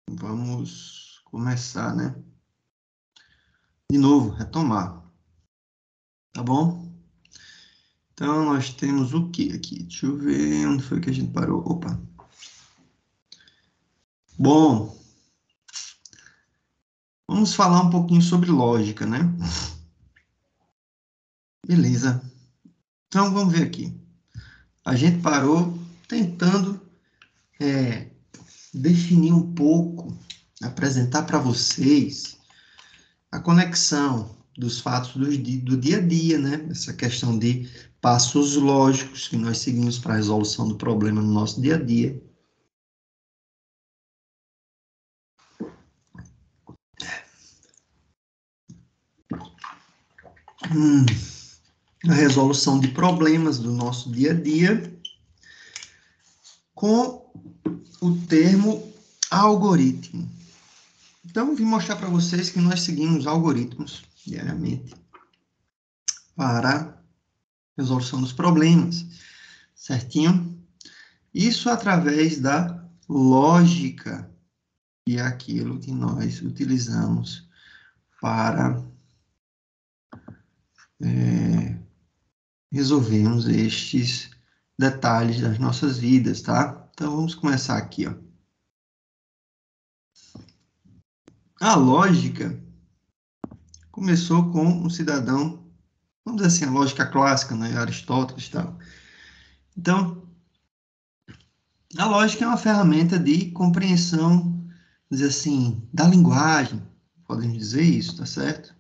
Vamos começar, né? De novo, retomar. Tá bom? Então, nós temos o que aqui? Deixa eu ver onde foi que a gente parou. Opa! Bom, vamos falar um pouquinho sobre lógica, né? Beleza. Então, vamos ver aqui. A gente parou tentando definir um pouco, apresentar para vocês a conexão dos fatos do dia a dia, né? Essa questão de passos lógicos que nós seguimos para a resolução do problema no nosso dia a dia. A resolução de problemas do nosso dia a dia com o termo algoritmo. Então, vim mostrar para vocês que nós seguimos algoritmos diariamente para a resolução dos problemas, certinho? Isso através da lógica, que é aquilo que nós utilizamos para resolvermos estes detalhes das nossas vidas, tá? Então, vamos começar aqui, ó. A lógica começou com um cidadão, vamos dizer assim, a lógica clássica, né? Aristóteles e tal. Então, a lógica é uma ferramenta de compreensão, vamos dizer assim, da linguagem, podemos dizer isso, tá certo?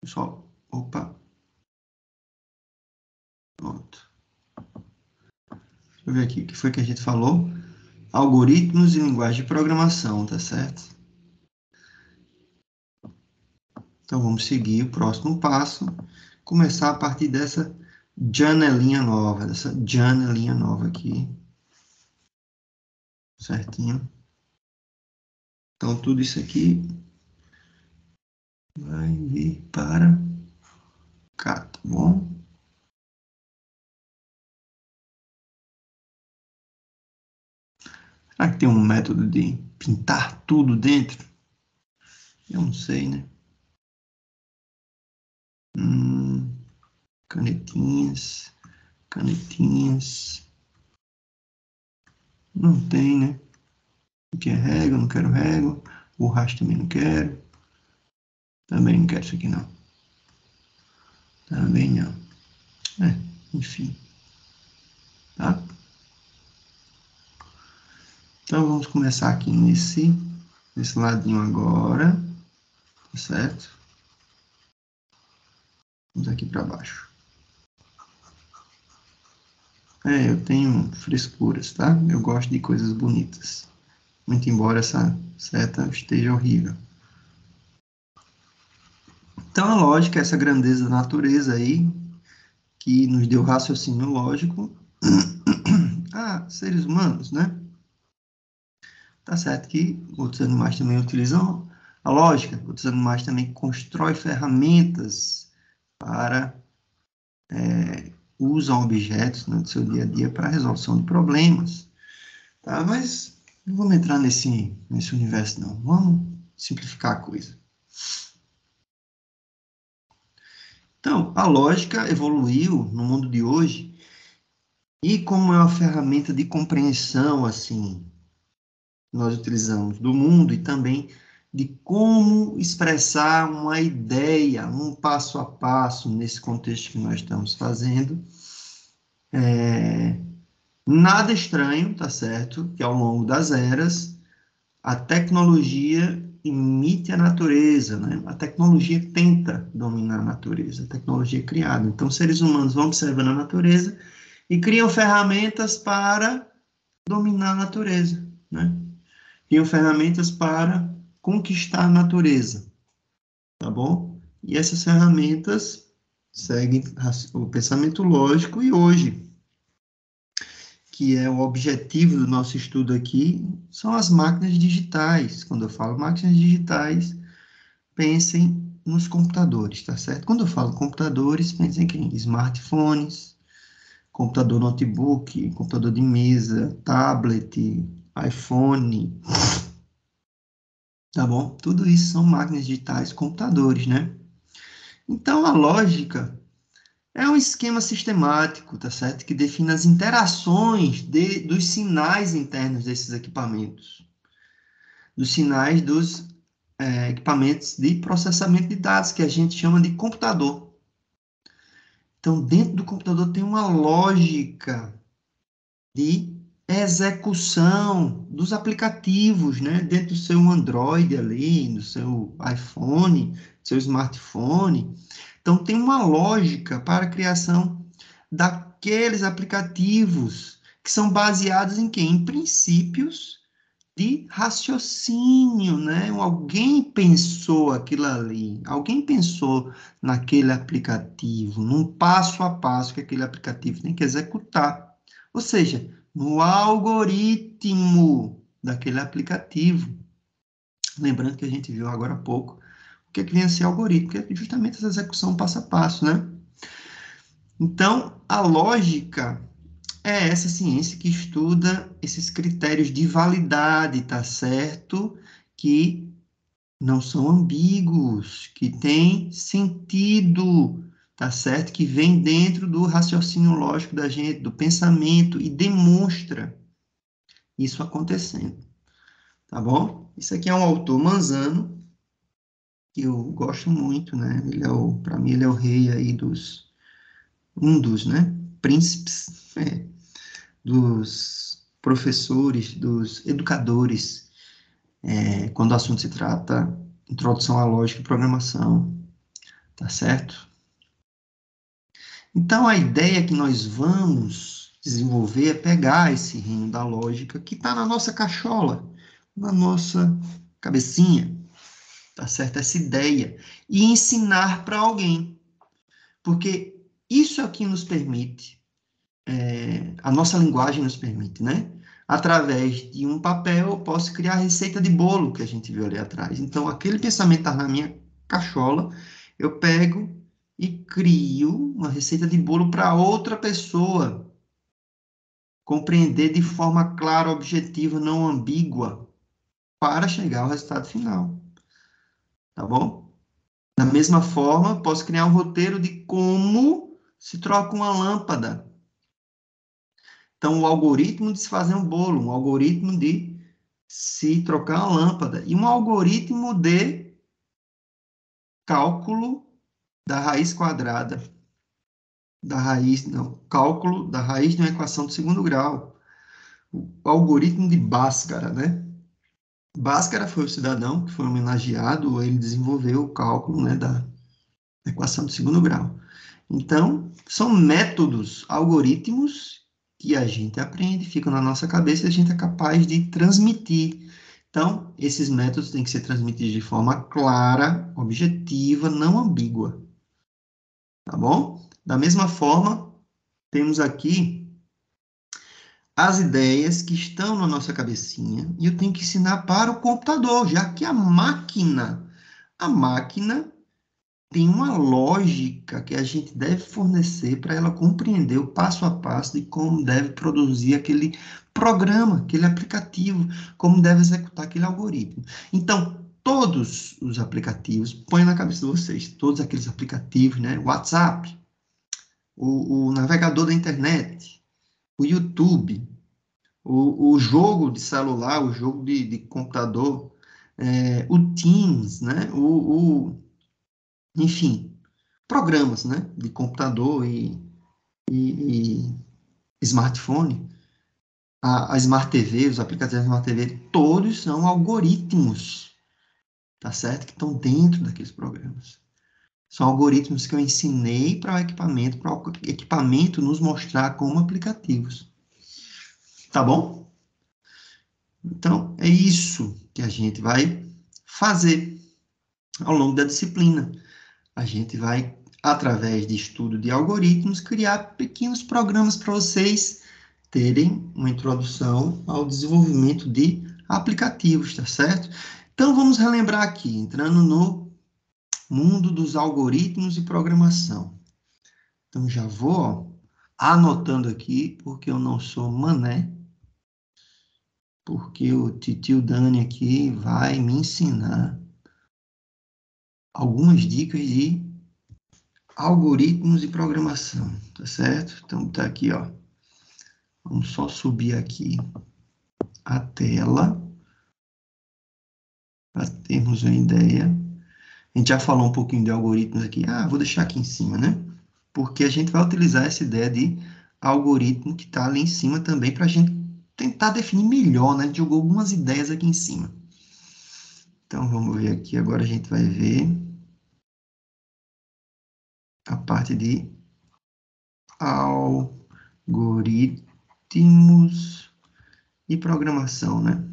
Pessoal, opa, pronto. Deixa eu ver aqui, o que foi que a gente falou? Algoritmos e linguagem de programação, tá certo? Então, vamos seguir o próximo passo, começar a partir dessa janelinha nova aqui, certinho? Então, tudo isso aqui vai vir para cá, tá bom? Será que tem um método de pintar tudo dentro? Eu não sei, né? Canetinhas, canetinhas. Não tem, né? O que é régua, não quero régua. Borracha também não quero. Também não quero isso aqui, não. Também não. Enfim. Tá? Então, vamos começar aqui nesse ladinho agora. Tá certo? Vamos aqui para baixo. Eu tenho frescuras, tá? Eu gosto de coisas bonitas. Muito embora essa seta esteja horrível. Então, a lógica é essa grandeza da natureza aí, que nos deu raciocínio lógico a seres humanos, né? Tá certo que outros animais também utilizam a lógica, outros animais também constroem ferramentas para usam objetos, né, do seu dia a dia para a resolução de problemas, tá? Mas não vamos entrar nesse universo, não. Vamos simplificar a coisa. Então, a lógica evoluiu no mundo de hoje e como é uma ferramenta de compreensão, assim, nós utilizamos do mundo e também de como expressar uma ideia, um passo a passo nesse contexto que nós estamos fazendo. Nada estranho, tá certo? Que ao longo das eras, a tecnologia imite a natureza, né? A tecnologia tenta dominar a natureza, a tecnologia é criada. Então, seres humanos vão observando a natureza e criam ferramentas para dominar a natureza, né? Criam ferramentas para conquistar a natureza, tá bom? E essas ferramentas seguem o pensamento lógico e hoje, que é o objetivo do nosso estudo aqui, são as máquinas digitais. Quando eu falo máquinas digitais, pensem nos computadores, tá certo? Quando eu falo computadores, pensem em smartphones, computador notebook, computador de mesa, tablet, iPhone, tá bom? Tudo isso são máquinas digitais, computadores, né? Então, a lógica é um esquema sistemático, tá certo? Que define as interações dos sinais internos desses equipamentos, dos sinais dos equipamentos de processamento de dados, que a gente chama de computador. Então, dentro do computador tem uma lógica de execução dos aplicativos, né? Dentro do seu Android ali, do seu iPhone, seu smartphone. Então, tem uma lógica para a criação daqueles aplicativos que são baseados em quê? Em princípios de raciocínio, né? Alguém pensou aquilo ali, alguém pensou naquele aplicativo, num passo a passo que aquele aplicativo tem que executar. Ou seja, no algoritmo daquele aplicativo. Lembrando que a gente viu agora há pouco o que vem a ser algoritmo, que é justamente essa execução passo a passo, né? Então, a lógica é essa ciência que estuda esses critérios de validade, tá certo? Que não são ambíguos, que têm sentido, tá certo? Que vem dentro do raciocínio lógico da gente, do pensamento e demonstra isso acontecendo, tá bom? Isso aqui é um autor Manzano, que eu gosto muito, né? Ele é para mim, ele é o rei aí um dos, né? Príncipes, dos professores, dos educadores, quando o assunto se trata introdução à lógica e programação, tá certo? Então, a ideia que nós vamos desenvolver é pegar esse reino da lógica que está na nossa cachola, na nossa cabecinha, tá certo? Essa ideia, e ensinar para alguém, porque isso é o que nos permite, a nossa linguagem nos permite, né? Através de um papel, eu posso criar a receita de bolo que a gente viu ali atrás. Então, aquele pensamento está na minha cachola, eu pego e crio uma receita de bolo para outra pessoa compreender de forma clara, objetiva, não ambígua, para chegar ao resultado final. Tá bom? Da mesma forma, posso criar um roteiro de como se troca uma lâmpada. Então, o algoritmo de se fazer um bolo, um algoritmo de se trocar uma lâmpada e um algoritmo de cálculo da raiz quadrada, cálculo da raiz de uma equação de segundo grau, o algoritmo de Bhaskara, né? Bhaskara foi o cidadão que foi homenageado, ele desenvolveu o cálculo, né, da equação de segundo grau. Então, são métodos, algoritmos que a gente aprende, ficam na nossa cabeça e a gente é capaz de transmitir. Então, esses métodos têm que ser transmitidos de forma clara, objetiva, não ambígua. Tá bom? Da mesma forma, temos aqui as ideias que estão na nossa cabecinha e eu tenho que ensinar para o computador, já que a máquina tem uma lógica que a gente deve fornecer para ela compreender o passo a passo de como deve produzir aquele programa, aquele aplicativo, como deve executar aquele algoritmo. Então, todos os aplicativos, põe na cabeça de vocês, todos aqueles aplicativos, né? WhatsApp, o navegador da internet, o YouTube, o jogo de celular, o jogo de computador, o Teams, né? Enfim, programas, né, de computador e smartphone, a Smart TV, os aplicativos da Smart TV, todos são algoritmos, tá certo? Que estão dentro daqueles programas. São algoritmos que eu ensinei para o equipamento nos mostrar como aplicativos. Tá bom? Então, é isso que a gente vai fazer ao longo da disciplina. A gente vai, através de estudo de algoritmos, criar pequenos programas para vocês terem uma introdução ao desenvolvimento de aplicativos, tá certo? Então, vamos relembrar aqui, entrando no mundo dos algoritmos e programação. Então, já vou anotando aqui, porque eu não sou mané, porque o titio Dani aqui vai me ensinar algumas dicas de algoritmos e programação, tá certo? Então, tá aqui, ó. Vamos só subir aqui a tela, para termos uma ideia. A gente já falou um pouquinho de algoritmos aqui. Ah, vou deixar aqui em cima, né? Porque a gente vai utilizar essa ideia de algoritmo que está ali em cima também para a gente tentar definir melhor, né? A gente jogou algumas ideias aqui em cima. Então, vamos ver aqui. Agora a gente vai ver a parte de algoritmos e programação, né?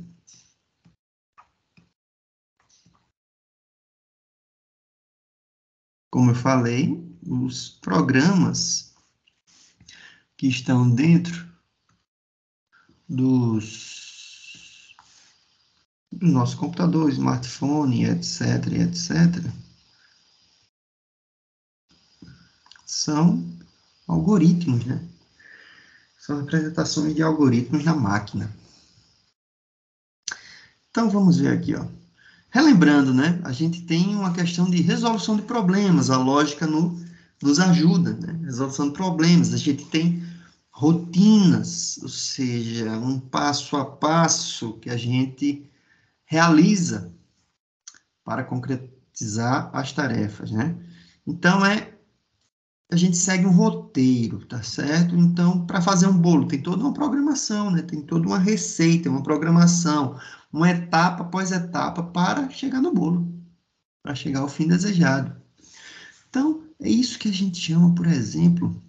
Como eu falei, os programas que estão dentro do nosso computador, smartphone, etc, etc, são algoritmos, né? São representações de algoritmos na máquina. Então, vamos ver aqui, ó. Relembrando, né? A gente tem uma questão de resolução de problemas, a lógica nos ajuda, né? Resolução de problemas, a gente tem rotinas, ou seja, um passo a passo que a gente realiza para concretizar as tarefas, né? Então, a gente segue um roteiro, tá certo? Então, para fazer um bolo, tem toda uma programação, né? Tem toda uma receita, uma programação, uma etapa após etapa para chegar no bolo, para chegar ao fim desejado. Então, é isso que a gente chama, por exemplo,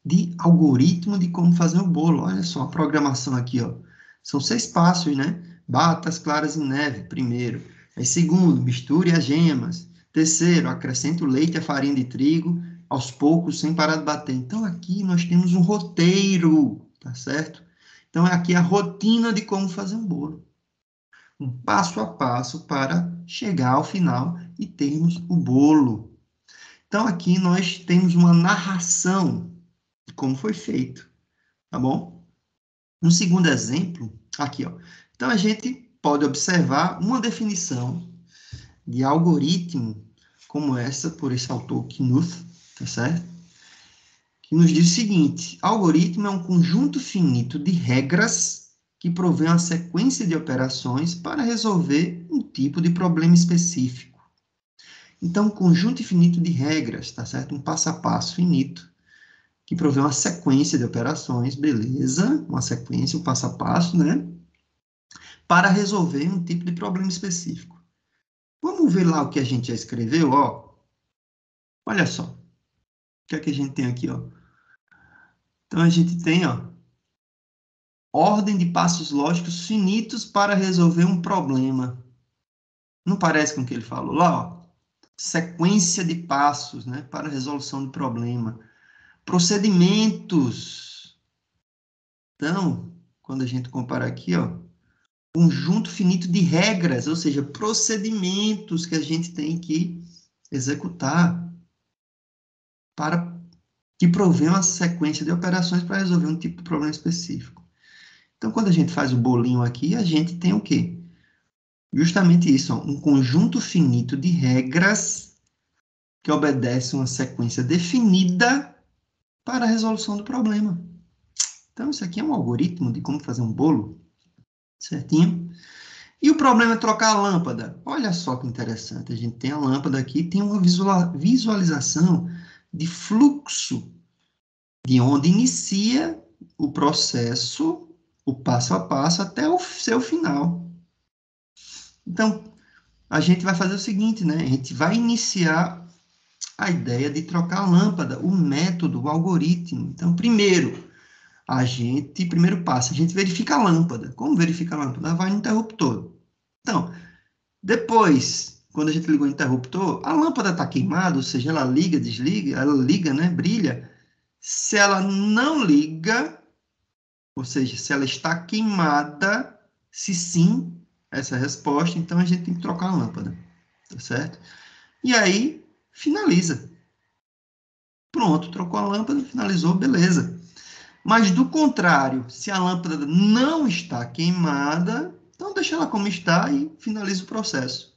de algoritmo de como fazer o bolo. Olha só a programação aqui, ó. São 6 passos, né? Bata as claras em neve, primeiro. Aí, segundo, misture as gemas. Terceiro, acrescente o leite e a farinha de trigo, aos poucos, sem parar de bater. Então, aqui nós temos um roteiro, tá certo? Então, é aqui a rotina de como fazer um bolo. Um passo a passo para chegar ao final e termos o bolo. Então, aqui nós temos uma narração de como foi feito, tá bom? No segundo exemplo, aqui, ó. Então, a gente pode observar uma definição de algoritmo como essa, por esse autor Knuth, tá certo? Que nos diz o seguinte: algoritmo é um conjunto finito de regras que provém uma sequência de operações para resolver um tipo de problema específico. Então, um conjunto infinito de regras, tá certo? Um passo a passo finito que provê uma sequência de operações, beleza? Uma sequência, um passo a passo, né? Para resolver um tipo de problema específico. Vamos ver lá o que a gente já escreveu, ó. Olha só. O que é que a gente tem aqui, ó? Então, a gente tem, ó, ordem de passos lógicos finitos para resolver um problema. Não parece com o que ele falou lá, ó? Sequência de passos, né, para a resolução do problema. Procedimentos. Então, quando a gente compara aqui, ó, conjunto finito de regras, ou seja, procedimentos que a gente tem que executar para que provê uma sequência de operações para resolver um tipo de problema específico. Então, quando a gente faz o bolinho aqui, a gente tem o quê? Justamente isso, ó, um conjunto finito de regras que obedece uma sequência definida para a resolução do problema. Então, isso aqui é um algoritmo de como fazer um bolo, certinho? E o problema é trocar a lâmpada. Olha só que interessante. A gente tem a lâmpada aqui, tem uma visualização de fluxo, de onde inicia o processo, o passo a passo, até o seu final. Então, a gente vai fazer o seguinte, né? A gente vai iniciar a ideia de trocar a lâmpada, o método, o algoritmo. Então, primeiro passo, a gente verifica a lâmpada. Como verifica a lâmpada? Vai no interruptor. Então, depois, quando a gente ligou o interruptor, a lâmpada está queimada, ou seja, ela liga, desliga, ela liga, né, brilha. Se ela não liga, ou seja, se ela está queimada, se sim, essa é a resposta, então a gente tem que trocar a lâmpada, tá certo? E aí, finaliza. Pronto, trocou a lâmpada, finalizou, beleza. Mas do contrário, se a lâmpada não está queimada, então deixa ela como está e finaliza o processo.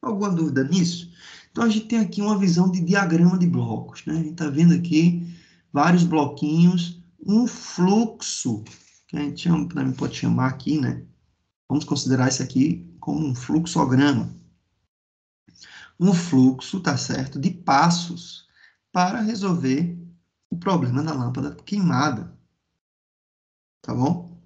Alguma dúvida nisso? Então a gente tem aqui uma visão de diagrama de blocos, né? A gente está vendo aqui vários bloquinhos, um fluxo, que a gente chama, também pode chamar aqui, né? Vamos considerar isso aqui como um fluxograma. Um fluxo, tá certo, de passos para resolver o problema da lâmpada queimada, tá bom?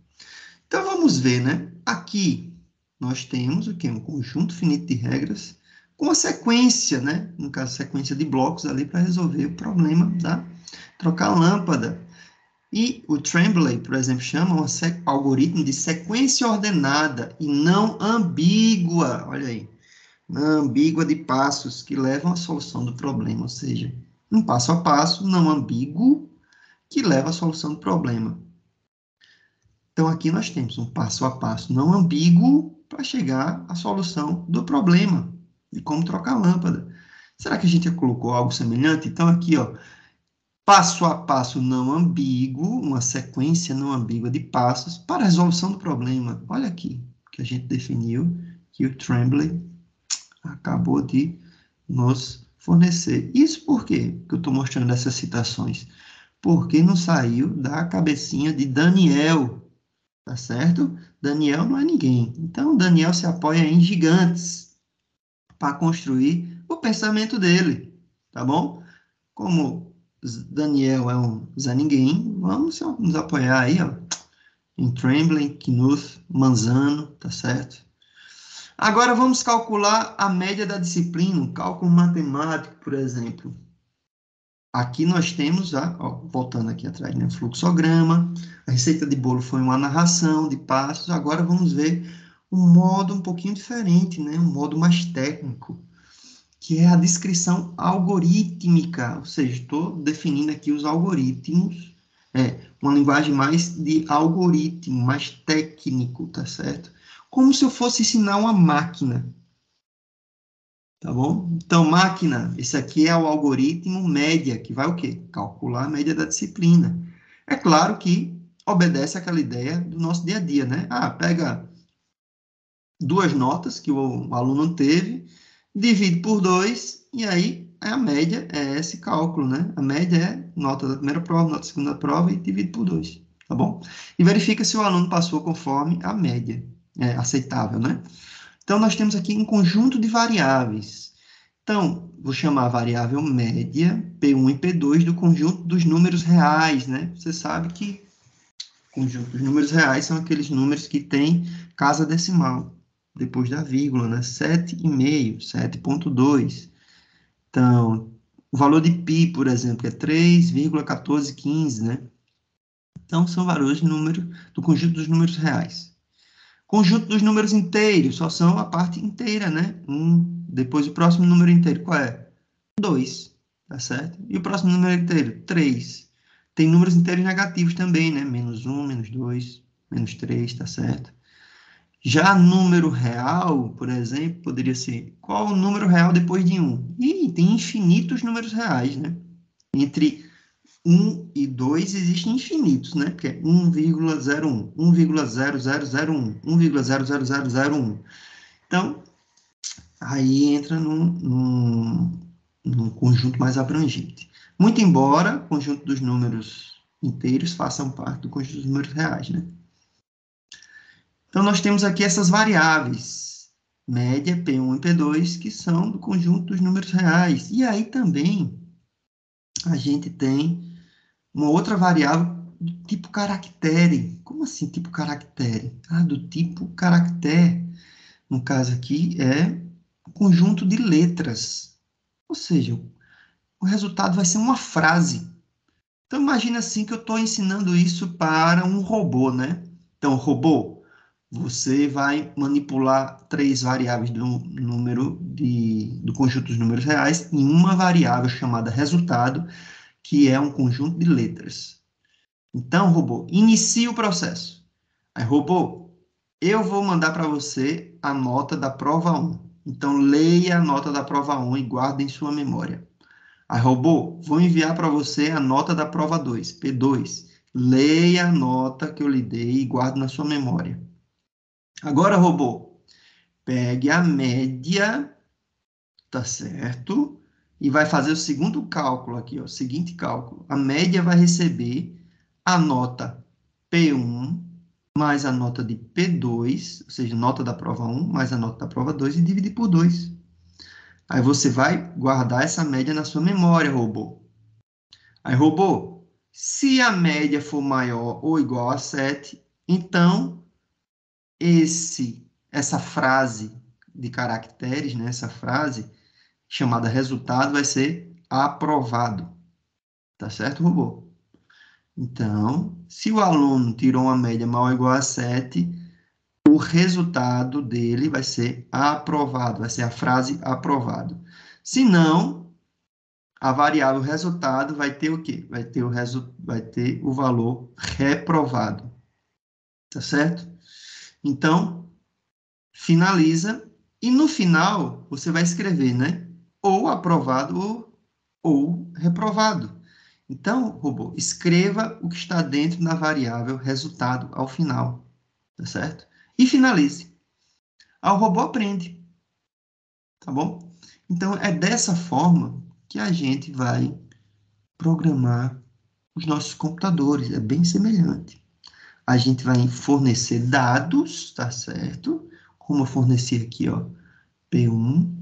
Então vamos ver, né? Aqui nós temos o que? Um conjunto finito de regras com uma sequência, né? No caso, sequência de blocos ali para resolver o problema da trocar a lâmpada. E o Tremblay, por exemplo, chama um algoritmo de sequência ordenada e não ambígua. Olha aí. Não ambígua de passos que levam à solução do problema, ou seja, um passo a passo não ambíguo que leva à solução do problema. Então, aqui nós temos um passo a passo não ambíguo para chegar à solução do problema de como trocar a lâmpada. Será que a gente já colocou algo semelhante? Então, aqui, ó, passo a passo não ambíguo, uma sequência não ambígua de passos para a resolução do problema. Olha aqui, que a gente definiu, que o Tremblay acabou de nos fornecer. Isso por quê que eu estou mostrando essas citações? Porque não saiu da cabecinha de Daniel, tá certo? Daniel não é ninguém. Então, Daniel se apoia em gigantes para construir o pensamento dele, tá bom? Como Daniel é um Zé Ninguém, vamos nos apoiar aí, ó, em Trembling, Knuth, Manzano, tá certo? Agora vamos calcular a média da disciplina, um cálculo matemático, por exemplo. Aqui nós temos, ó, voltando aqui atrás, né, fluxograma. A receita de bolo foi uma narração de passos. Agora vamos ver um modo um pouquinho diferente, né, um modo mais técnico, que é a descrição algorítmica. Ou seja, estou definindo aqui os algoritmos. Uma linguagem mais de algoritmo, mais técnico, tá certo? Como se eu fosse ensinar uma máquina. Tá bom? Então, máquina, esse aqui é o algoritmo média, que vai o quê? Calcular a média da disciplina. É claro que obedece àquela ideia do nosso dia a dia, né? Pega duas notas que o aluno teve, divide por 2, e aí a média é esse cálculo, né? A média é nota da primeira prova, nota da segunda prova e divide por 2, tá bom? E verifica se o aluno passou conforme a média, aceitável, né? Então, nós temos aqui um conjunto de variáveis. Então, vou chamar a variável média, P1 e P2, do conjunto dos números reais, né? Você sabe que o conjunto dos números reais são aqueles números que têm casa decimal, depois da vírgula, né? 7,5, 7,2. Então, o valor de π, por exemplo, é 3,1415, né? Então, são valores do conjunto dos números reais. Conjunto dos números inteiros, só são a parte inteira, né? Depois o próximo número inteiro, qual é? 2, tá certo? E o próximo número inteiro? 3. Tem números inteiros negativos também, né? -1, -2, -3, tá certo? Já número real, por exemplo, poderia ser, qual o número real depois de 1? Ih, tem infinitos números reais, né? Entre 1 e 2 existem infinitos, né? Que é 1,01, 1,0001, 1,00001. Então, aí entra num conjunto mais abrangente. Muito embora o conjunto dos números inteiros façam parte do conjunto dos números reais, né? Então, nós temos aqui essas variáveis, média, P1 e P2, que são do conjunto dos números reais. E aí também a gente tem uma outra variável do tipo caractere. Como assim, tipo caractere? Do tipo caractere. No caso aqui, é o conjunto de letras. Ou seja, o resultado vai ser uma frase. Então, imagina assim que eu estou ensinando isso para um robô, né? Então, robô, você vai manipular 3 variáveis do conjunto dos números reais em uma variável chamada resultado, que é um conjunto de letras. Então, robô, inicie o processo. Aí, robô, eu vou mandar para você a nota da prova 1. Então, leia a nota da prova 1 e guarde em sua memória. Aí, robô, vou enviar para você a nota da prova 2, P2. Leia a nota que eu lhe dei e guarde na sua memória. Agora, robô, pegue a média, tá certo? E vai fazer o segundo cálculo aqui, ó, o seguinte cálculo. A média vai receber a nota P1 mais a nota de P2, ou seja, nota da prova 1 mais a nota da prova 2 e dividir por 2. Aí você vai guardar essa média na sua memória, robô. Aí, robô, se a média for maior ou igual a 7, então essa frase de caracteres, né, essa frase chamada resultado vai ser aprovado. Tá certo, robô? Então, se o aluno tirou uma média maior ou igual a 7, o resultado dele vai ser aprovado, vai ser a frase aprovado. Se não, a variável resultado vai ter o quê? Vai ter o valor reprovado. Tá certo? Então, finaliza e no final você vai escrever, né? Ou aprovado ou reprovado. Então, robô, escreva o que está dentro da variável resultado ao final, tá certo? E finalize. Aí o robô aprende, tá bom? Então, é dessa forma que a gente vai programar os nossos computadores, é bem semelhante. A gente vai fornecer dados, tá certo? Como eu forneci aqui, ó, P1,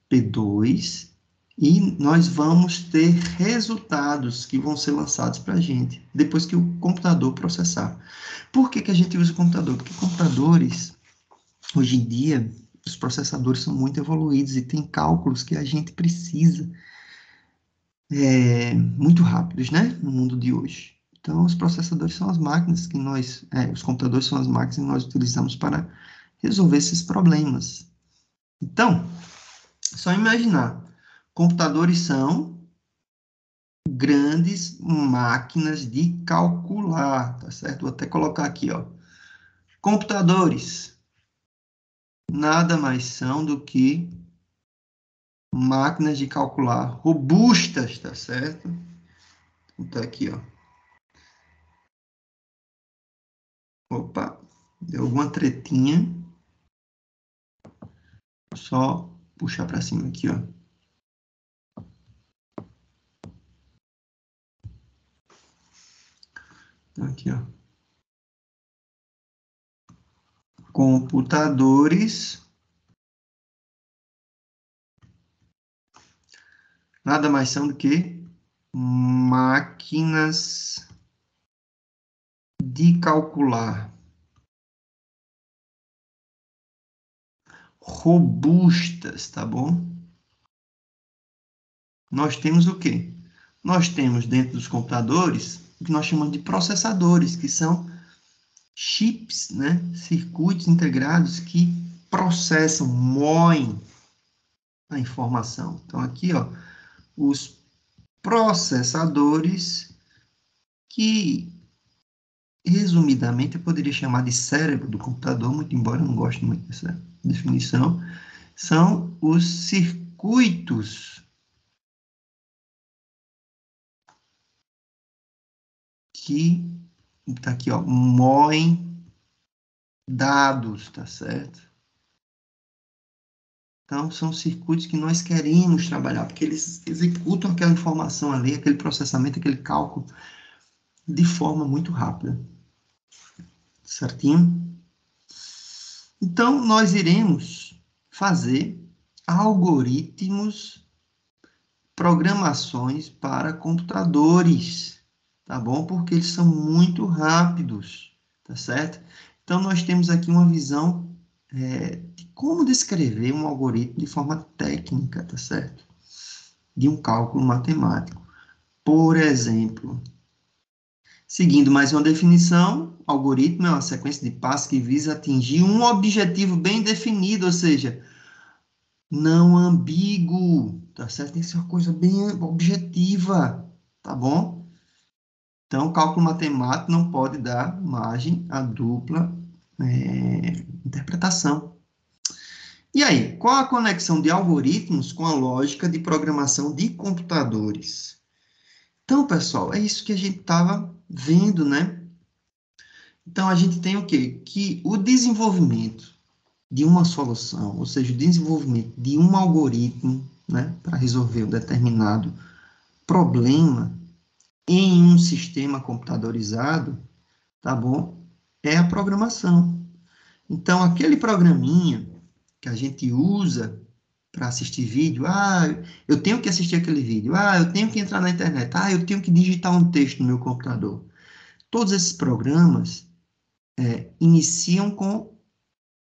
P2, e nós vamos ter resultados que vão ser lançados para a gente, depois que o computador processar. Por que a gente usa o computador? Porque computadores, hoje em dia, os processadores são muito evoluídos e tem cálculos que a gente precisa muito rápidos, né? No mundo de hoje. Então, os processadores são as máquinas que os computadores são as máquinas que nós utilizamos para resolver esses problemas. Então, só imaginar, computadores são grandes máquinas de calcular, tá certo? Vou até colocar aqui, ó. Computadores nada mais são do que máquinas de calcular robustas, tá certo? Então, tá aqui, ó. Opa, deu alguma tretinha. Só puxar para cima aqui, ó. Então, aqui, ó. Computadores nada mais são do que máquinas de calcular robustas, tá bom? Nós temos o quê? Nós temos dentro dos computadores o que nós chamamos de processadores, que são chips, né? Circuitos integrados que processam, moem a informação. Então, aqui, ó, os processadores que, resumidamente, eu poderia chamar de cérebro do computador, muito embora eu não goste muito dessa definição, são os circuitos que, tá aqui, ó, moem dados, tá certo? Então, são circuitos que nós queremos trabalhar, porque eles executam aquela informação ali, aquele processamento, aquele cálculo, de forma muito rápida. Certinho? Então, nós iremos fazer algoritmos, programações para computadores, tá bom? Porque eles são muito rápidos, tá certo? Então, nós temos aqui uma visão de como descrever um algoritmo de forma técnica, tá certo? De um cálculo matemático. Por exemplo, seguindo mais uma definição, algoritmo é uma sequência de passos que visa atingir um objetivo bem definido, ou seja, não ambíguo, tá certo? Tem que ser uma coisa bem objetiva, tá bom? Então, cálculo matemático não pode dar margem à dupla interpretação. E aí, qual a conexão de algoritmos com a lógica de programação de computadores? Então, pessoal, é isso que a gente estava vendo, né? Então, a gente tem o quê? Que o desenvolvimento de uma solução, ou seja, o desenvolvimento de um algoritmo, né, para resolver um determinado problema em um sistema computadorizado, tá bom? É a programação. Então, aquele programinha que a gente usa para assistir vídeo, eu tenho que assistir aquele vídeo, eu tenho que entrar na internet, eu tenho que digitar um texto no meu computador. Todos esses programas iniciam com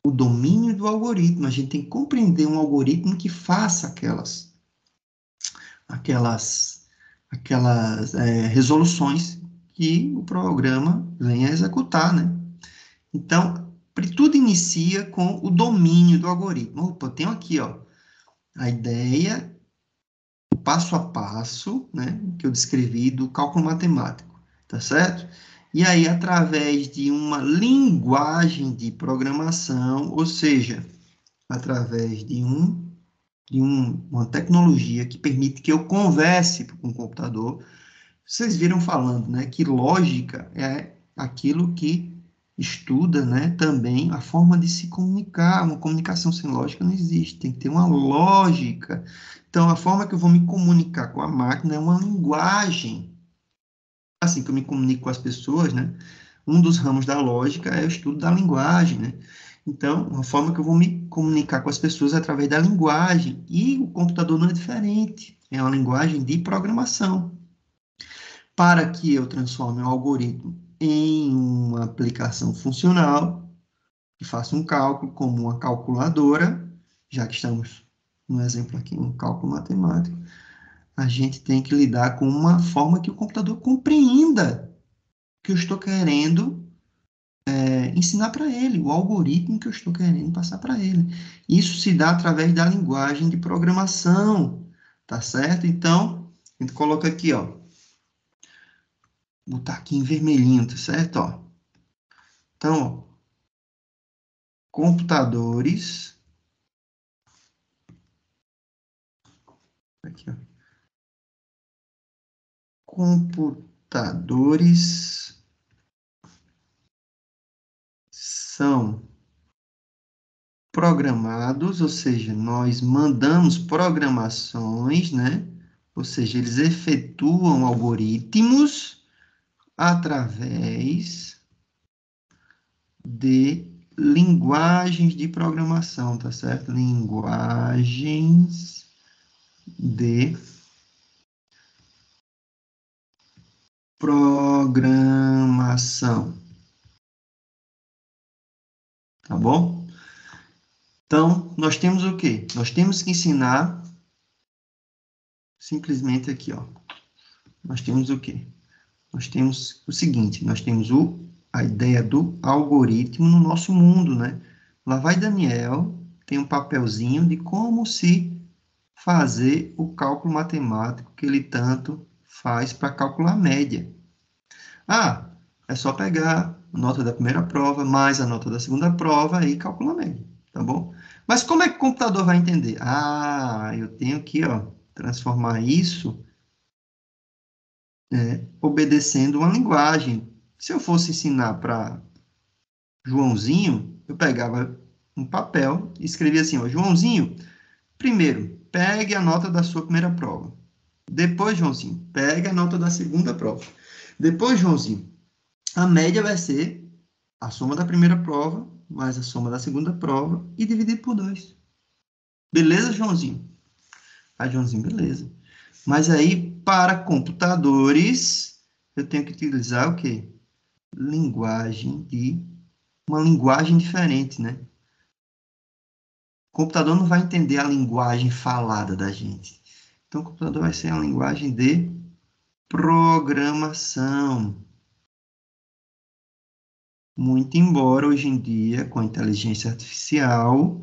o domínio do algoritmo. A gente tem que compreender um algoritmo que faça aquelas, aquelas resoluções que o programa vem a executar, né? Então, tudo inicia com o domínio do algoritmo. Opa, eu tenho aqui, ó, a ideia, o passo a passo, né, que eu descrevi do cálculo matemático, tá certo? E aí, através de uma linguagem de programação, ou seja, através uma tecnologia que permite que eu converse com o computador. Vocês viram falando, né, que lógica é aquilo que estuda, né, também a forma de se comunicar. Uma comunicação sem lógica não existe, tem que ter uma lógica. Então, a forma que eu vou me comunicar com a máquina é uma linguagem. Assim que eu me comunico com as pessoas, né, um dos ramos da lógica é o estudo da linguagem, né? Então, a forma que eu vou me comunicar com as pessoas é através da linguagem. E o computador não é diferente. É uma linguagem de programação. Para que eu transforme um algoritmo em uma aplicação funcional, que faça um cálculo como uma calculadora, já que estamos no exemplo aqui, um cálculo matemático, a gente tem que lidar com uma forma que o computador compreenda o que eu estou querendo ensinar para ele, o algoritmo que eu estou querendo passar para ele. Isso se dá através da linguagem de programação, tá certo? Então, a gente coloca aqui, ó, vou botar aqui em vermelhinho, tá certo? Ó. Então, ó, computadores, aqui, ó, computadores são programados, ou seja, nós mandamos programações, né? Ou seja, eles efetuam algoritmos através de linguagens de programação, tá certo? Linguagens de programação, tá bom? Então, nós temos o quê? Nós temos que ensinar simplesmente aqui, ó. Nós temos o quê? Nós temos o seguinte, nós temos a ideia do algoritmo no nosso mundo, né? Lá vai Daniel, tem um papelzinho de como se fazer o cálculo matemático que ele tanto faz para calcular a média. É só pegar a nota da primeira prova mais a nota da segunda prova e calcular a média, tá bom? Mas como é que o computador vai entender? Eu tenho que, ó, transformar isso obedecendo uma linguagem. Se eu fosse ensinar para Joãozinho, eu pegava um papel e escrevia assim, ó, Joãozinho, primeiro, pegue a nota da sua primeira prova. Depois, Joãozinho, pegue a nota da segunda prova. Depois, Joãozinho, a média vai ser a soma da primeira prova mais a soma da segunda prova e dividido por 2. Beleza, Joãozinho? Joãozinho, beleza. Mas aí, para computadores, eu tenho que utilizar o quê? Uma linguagem diferente, né? O computador não vai entender a linguagem falada da gente. Então, o computador vai ser uma linguagem de programação. Muito embora hoje em dia, com a inteligência artificial,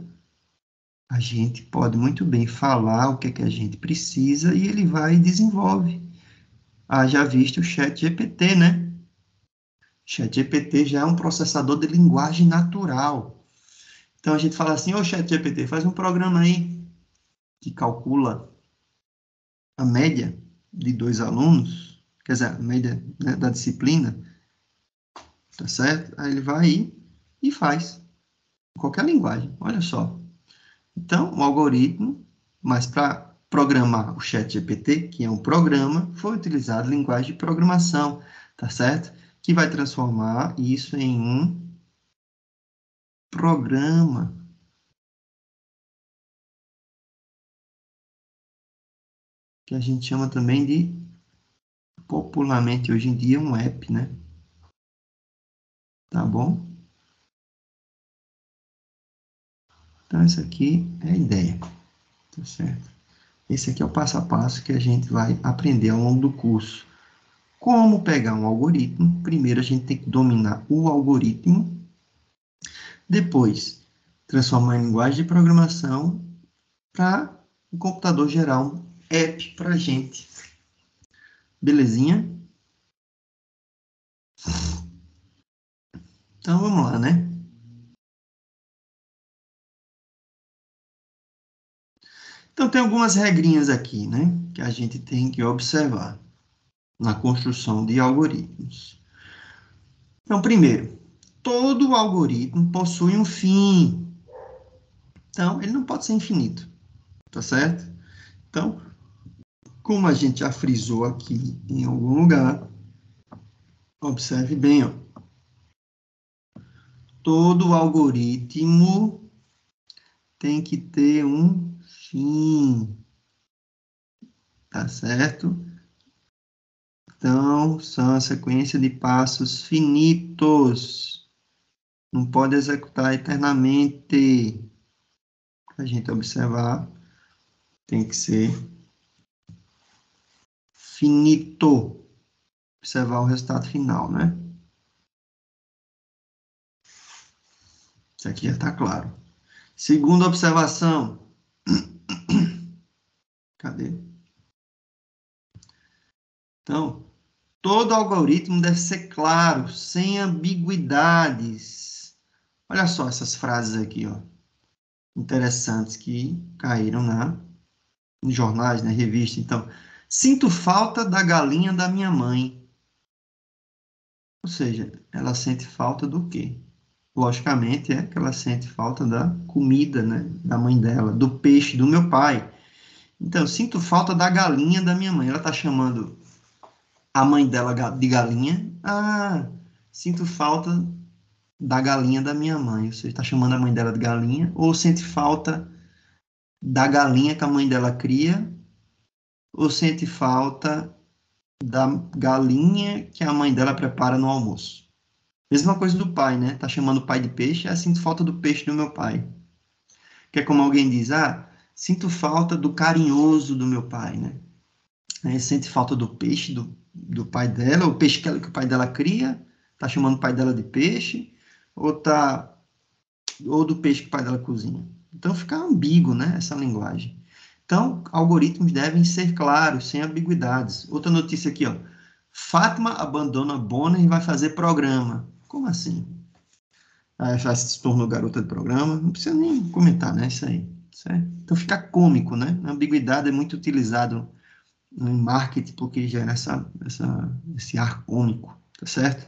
a gente pode muito bem falar o que é que a gente precisa e ele vai e desenvolve. Já visto o ChatGPT, né? ChatGPT já é um processador de linguagem natural. Então a gente fala assim, ô ChatGPT, faz um programa aí que calcula a média de 2 alunos, quer dizer, a média, né, da disciplina, tá certo? Aí ele vai aí e faz, em qualquer linguagem, olha só. Então, o algoritmo, mas para programar o ChatGPT, que é um programa, foi utilizado linguagem de programação, tá certo? Que vai transformar isso em um programa, que a gente chama também de, popularmente hoje em dia, um app, né? Tá bom? Então, essa aqui é a ideia, tá certo? Esse aqui é o passo a passo que a gente vai aprender ao longo do curso. Como pegar um algoritmo? Primeiro, a gente tem que dominar o algoritmo. Depois, transformar em linguagem de programação para o computador gerar um app para a gente. Belezinha? Então, vamos lá, né? Então, tem algumas regrinhas aqui, né? Que a gente tem que observar na construção de algoritmos. Então, primeiro, todo algoritmo possui um fim. Então, ele não pode ser infinito, tá certo? Então, como a gente já frisou aqui em algum lugar, observe bem, ó. Todo algoritmo tem que ter um fim, tá certo? Então, são a sequência de passos finitos. Não pode executar eternamente. Para a gente observar, tem que ser finito. Observar o resultado final, né? Isso aqui já está claro. Segunda observação. Cadê? Então, todo algoritmo deve ser claro, sem ambiguidades. Olha só essas frases aqui, ó, interessantes que caíram nos jornais, na revista. Então, sinto falta da galinha da minha mãe. Ou seja, ela sente falta do quê? Logicamente, é que ela sente falta da comida, né, da mãe dela, do peixe do meu pai. Então, sinto falta da galinha da minha mãe. Ela está chamando a mãe dela de galinha. Ah, sinto falta da galinha da minha mãe. Você está chamando a mãe dela de galinha? Ou sente falta da galinha que a mãe dela cria? Ou sente falta da galinha que a mãe dela prepara no almoço? Mesma coisa do pai, né? Tá chamando o pai de peixe, sinto falta do peixe do meu pai. Que é como alguém diz, sinto falta do carinhoso do meu pai, né? Sente falta do peixe do pai dela, o peixe que o pai dela cria, tá chamando o pai dela de peixe, ou do peixe que o pai dela cozinha. Então fica ambíguo, né, essa linguagem. Então, algoritmos devem ser claros, sem ambiguidades. Outra notícia aqui, ó. Fátima abandona Bonner e vai fazer programa. Como assim? Já se tornou garota de programa? Não precisa nem comentar, né, isso aí. Certo? Então fica cômico, né? A ambiguidade é muito utilizado em marketing porque gera esse ar cômico, tá certo?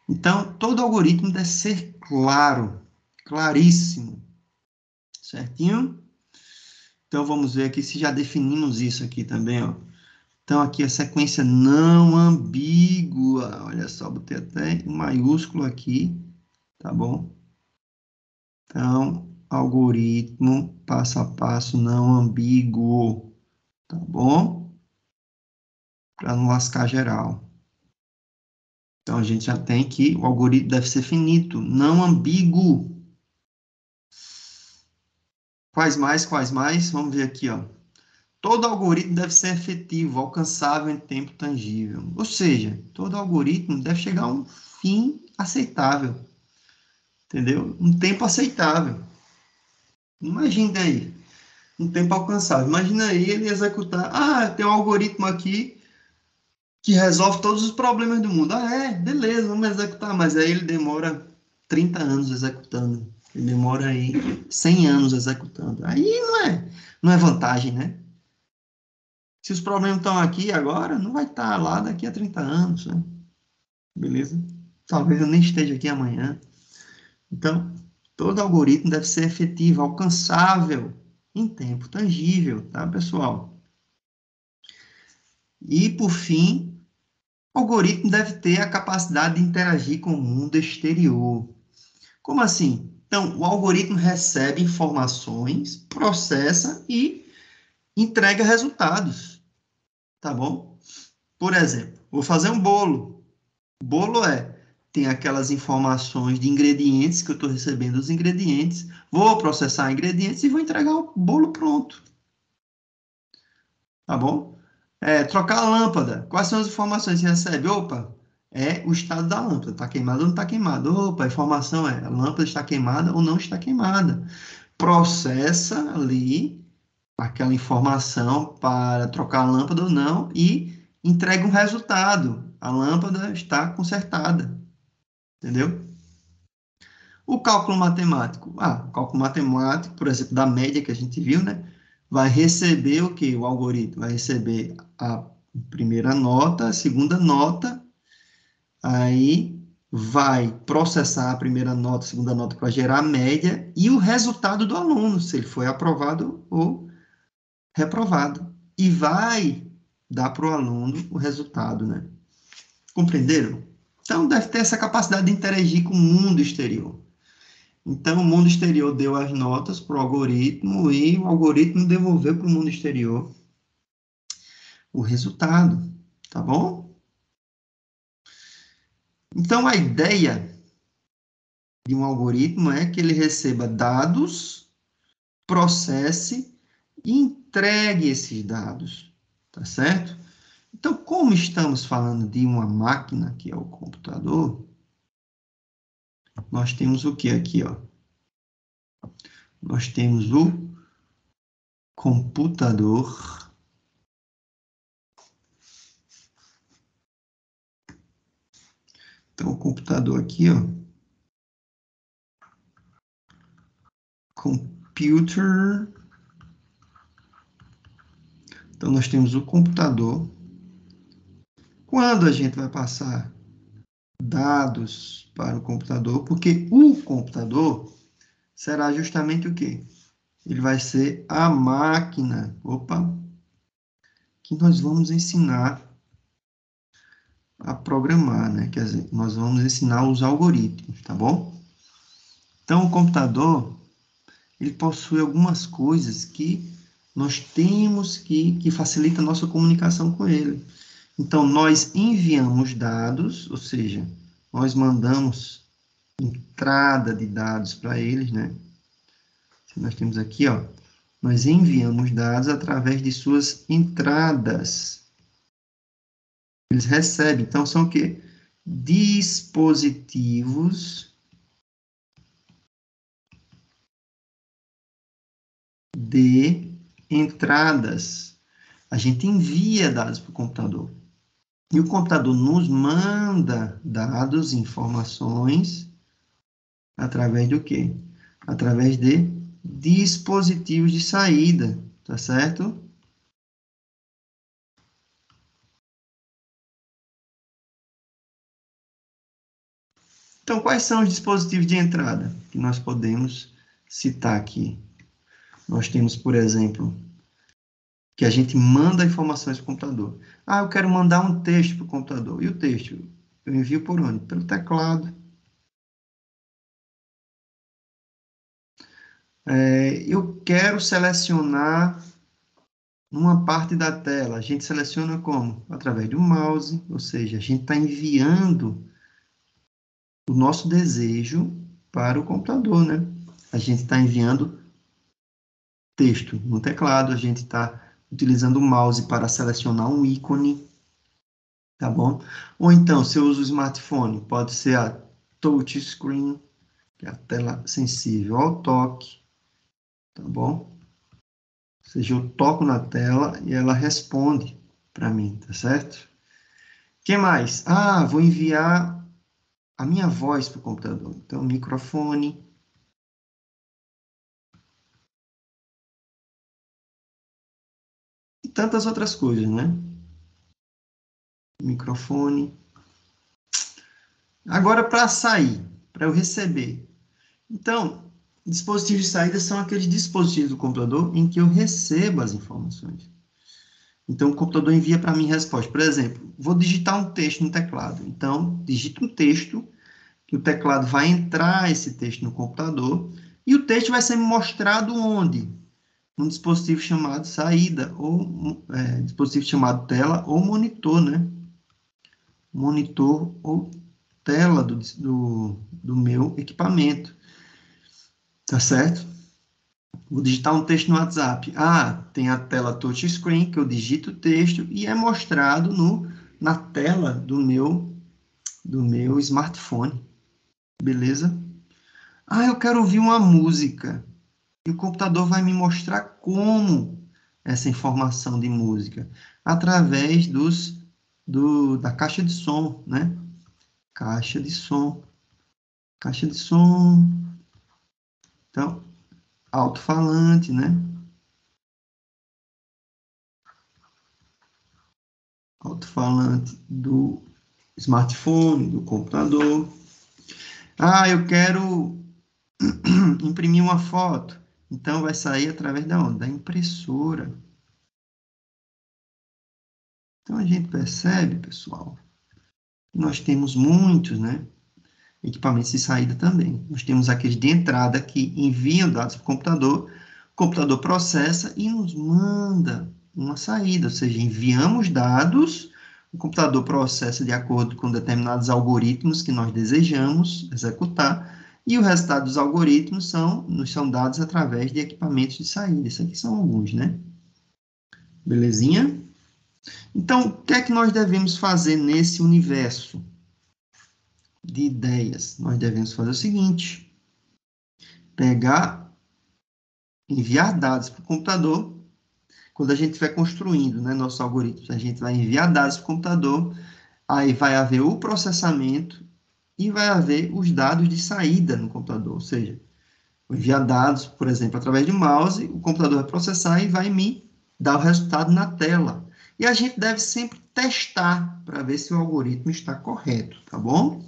Então, todo algoritmo deve ser claro, claríssimo, certinho? Então, vamos ver aqui se já definimos isso aqui também, ó. Então, aqui a sequência não ambígua, olha só, botei até em maiúsculo aqui, tá bom? Então, algoritmo, passo a passo não ambíguo, tá bom? Para não lascar geral. Então, a gente já tem que o algoritmo deve ser finito, não ambíguo. Quais mais, quais mais? Vamos ver aqui, ó. Todo algoritmo deve ser efetivo, alcançável em tempo tangível. Ou seja, todo algoritmo deve chegar a um fim aceitável. Entendeu? Um tempo aceitável. Imagina aí, um tempo alcançável. Imagina aí ele executar. Tem um algoritmo aqui que resolve todos os problemas do mundo. Beleza, vamos executar. Mas aí ele demora 30 anos executando. Ele demora aí 100 anos executando. Aí não é vantagem, né? Se os problemas estão aqui agora, não vai estar lá daqui a 30 anos, né? Beleza? Talvez eu nem esteja aqui amanhã. Então, todo algoritmo deve ser efetivo, alcançável, em tempo tangível, tá, pessoal? E, por fim, o algoritmo deve ter a capacidade de interagir com o mundo exterior. Como assim? Então, o algoritmo recebe informações, processa e entrega resultados, tá bom? Por exemplo, vou fazer um bolo. O bolo tem aquelas informações de ingredientes que eu estou recebendo os ingredientes, vou processar ingredientes e vou entregar o bolo pronto, tá bom? Trocar a lâmpada. Quais são as informações que recebe? Opa, é o estado da lâmpada. Está queimada ou não está queimada? Opa, a informação a lâmpada está queimada ou não está queimada. Processa ali aquela informação para trocar a lâmpada ou não e entrega um resultado. A lâmpada está consertada, entendeu? O cálculo matemático. O cálculo matemático, por exemplo, da média que a gente viu, né? Vai receber o que? O algoritmo vai receber a primeira nota, a segunda nota, aí vai processar a primeira nota, a segunda nota para gerar a média e o resultado do aluno, se ele foi aprovado ou reprovado. E vai dar para o aluno o resultado, né? Compreenderam? Então, deve ter essa capacidade de interagir com o mundo exterior. Então, o mundo exterior deu as notas para o algoritmo e o algoritmo devolveu para o mundo exterior o resultado, tá bom? Então, a ideia de um algoritmo é que ele receba dados, processe e entregue esses dados, tá certo? Então, como estamos falando de uma máquina, que é o computador, nós temos o que aqui, ó? Nós temos o computador. Então, o computador aqui, ó, computer. Então, nós temos o computador. Quando a gente vai passar dados para o computador, porque o computador será justamente o quê? Ele vai ser a máquina, que nós vamos ensinar a programar, né? Quer dizer, nós vamos ensinar os algoritmos, tá bom? Então, o computador, ele possui algumas coisas que nós temos que facilita a nossa comunicação com ele. Então, nós enviamos dados, ou seja, nós mandamos entrada de dados para eles, né? Nós temos aqui, ó, nós enviamos dados através de suas entradas. Eles recebem, então são o quê? Dispositivos de entradas. A gente envia dados para o computador. E o computador nos manda dados, informações, através do quê? Através de dispositivos de saída, tá certo? Então, quais são os dispositivos de entrada que nós podemos citar aqui? Nós temos, por exemplo, que a gente manda informações para o computador. Eu quero mandar um texto para o computador. E o texto? Eu envio por onde? Pelo teclado. Eu quero selecionar uma parte da tela. A gente seleciona como? Através do mouse, ou seja, a gente está enviando o nosso desejo para o computador, né? A gente está enviando texto no teclado, a gente está utilizando o mouse para selecionar um ícone, tá bom? Ou então, se eu uso o smartphone, pode ser a touch screen, que é a tela sensível ao toque, tá bom? Ou seja, eu toco na tela e ela responde para mim, tá certo? O que mais? Vou enviar a minha voz para o computador. Então, microfone, tantas outras coisas, né? Microfone. Agora, para sair, para eu receber. Então, dispositivos de saída são aqueles dispositivos do computador em que eu recebo as informações. Então, o computador envia para mim resposta. Por exemplo, vou digitar um texto no teclado. Então, digito um texto, que o teclado vai entrar esse texto no computador, e o texto vai ser mostrado onde? Num dispositivo chamado saída, ou dispositivo chamado tela, ou monitor, né? Monitor ou tela do meu equipamento. Tá certo? Vou digitar um texto no WhatsApp. Ah, tem a tela touchscreen, que eu digito o texto e é mostrado na tela do meu smartphone. Beleza? Ah, eu quero ouvir uma música. E o computador vai me mostrar como essa informação de música. Através da caixa de som, né? Caixa de som. Caixa de som. Então, alto-falante, né? Alto-falante do smartphone, do computador. Ah, eu quero imprimir uma foto. Então, vai sair através da onde? Da impressora. Então, a gente percebe, pessoal, que nós temos muitos, né? Equipamentos de saída também. Nós temos aqueles de entrada que enviam dados para o computador processa e nos manda uma saída, ou seja, enviamos dados, o computador processa de acordo com determinados algoritmos que nós desejamos executar, e o resultado dos algoritmos nos são dados através de equipamentos de saída. Isso aqui são alguns, né? Belezinha? Então, o que é que nós devemos fazer nesse universo de ideias? Nós devemos fazer o seguinte: enviar dados para o computador. Quando a gente estiver construindo, né, nossos algoritmos, a gente vai enviar dados para o computador, aí vai haver o processamento e vai haver os dados de saída no computador, ou seja, vou enviar dados, por exemplo, através de mouse, o computador vai processar e vai me dar o resultado na tela. E a gente deve sempre testar para ver se o algoritmo está correto, tá bom?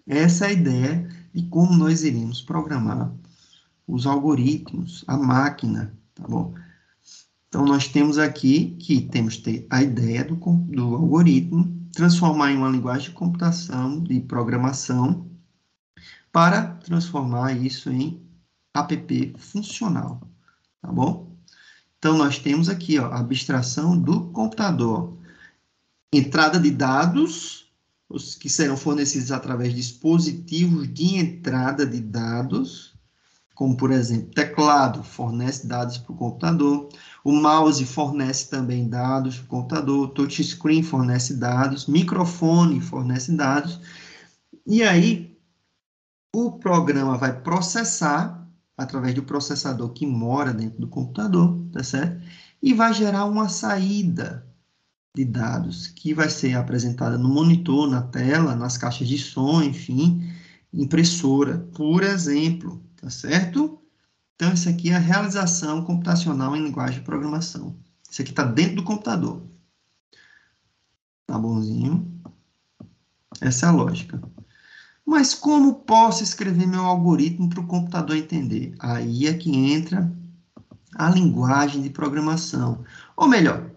Essa é a ideia de como nós iremos programar os algoritmos, a máquina, tá bom? Então, nós temos aqui que temos que ter a ideia do algoritmo, transformar em uma linguagem de computação, de programação, para transformar isso em app funcional, tá bom? Então, nós temos aqui, ó, a abstração do computador. Entrada de dados, os que serão fornecidos através de dispositivos de entrada de dados, como, por exemplo, teclado fornece dados para o computador, o mouse fornece também dados para o computador, touchscreen fornece dados, microfone fornece dados, e aí o programa vai processar, através do processador que mora dentro do computador, tá certo? E vai gerar uma saída de dados, que vai ser apresentada no monitor, na tela, nas caixas de som, enfim, impressora, por exemplo, tá certo? Então, isso aqui é a realização computacional em linguagem de programação. Isso aqui está dentro do computador. Tá bonzinho? Essa é a lógica. Mas como posso escrever meu algoritmo para o computador entender? Aí é que entra a linguagem de programação. Ou melhor,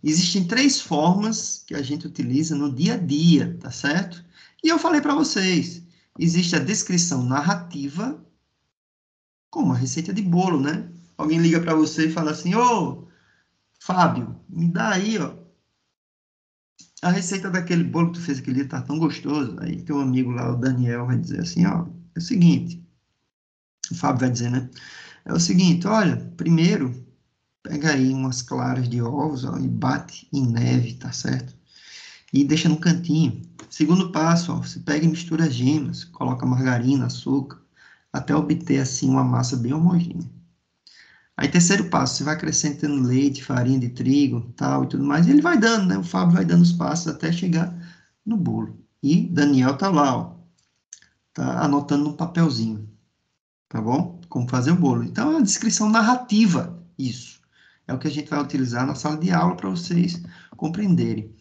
existem 3 formas que a gente utiliza no dia a dia, tá certo? E eu falei para vocês, existe a descrição narrativa, como a receita de bolo, né? Alguém liga para você e fala assim, ô, Fábio, me dá aí, ó, a receita daquele bolo que tu fez aquele dia, tá tão gostoso. Aí teu amigo lá, o Daniel, vai dizer assim, ó, é o seguinte, o Fábio vai dizer, né? É o seguinte, olha, primeiro, pega aí umas claras de ovos, ó, e bate em neve, tá certo? E deixa no cantinho. Segundo passo, ó, você pega e mistura gemas, coloca margarina, açúcar, até obter assim uma massa bem homogênea. Aí, terceiro passo, você vai acrescentando leite, farinha de trigo, tal e tudo mais, e ele vai dando, né? O Fábio vai dando os passos até chegar no bolo. E Daniel tá lá, ó, tá anotando num papelzinho, tá bom? Como fazer o bolo. Então, é uma descrição narrativa, isso. é o que a gente vai utilizar na sala de aula para vocês compreenderem.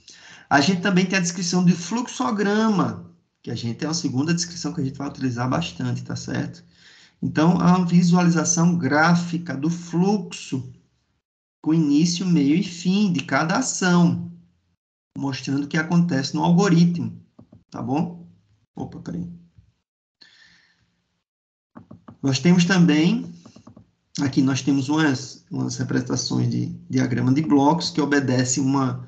A gente também tem a descrição de fluxograma, que a gente é uma segunda descrição que a gente vai utilizar bastante, tá certo? Então, a visualização gráfica do fluxo, com início, meio e fim de cada ação, mostrando o que acontece no algoritmo, tá bom? Opa, peraí. Nós temos também, aqui nós temos umas representações de diagrama de blocos que obedece uma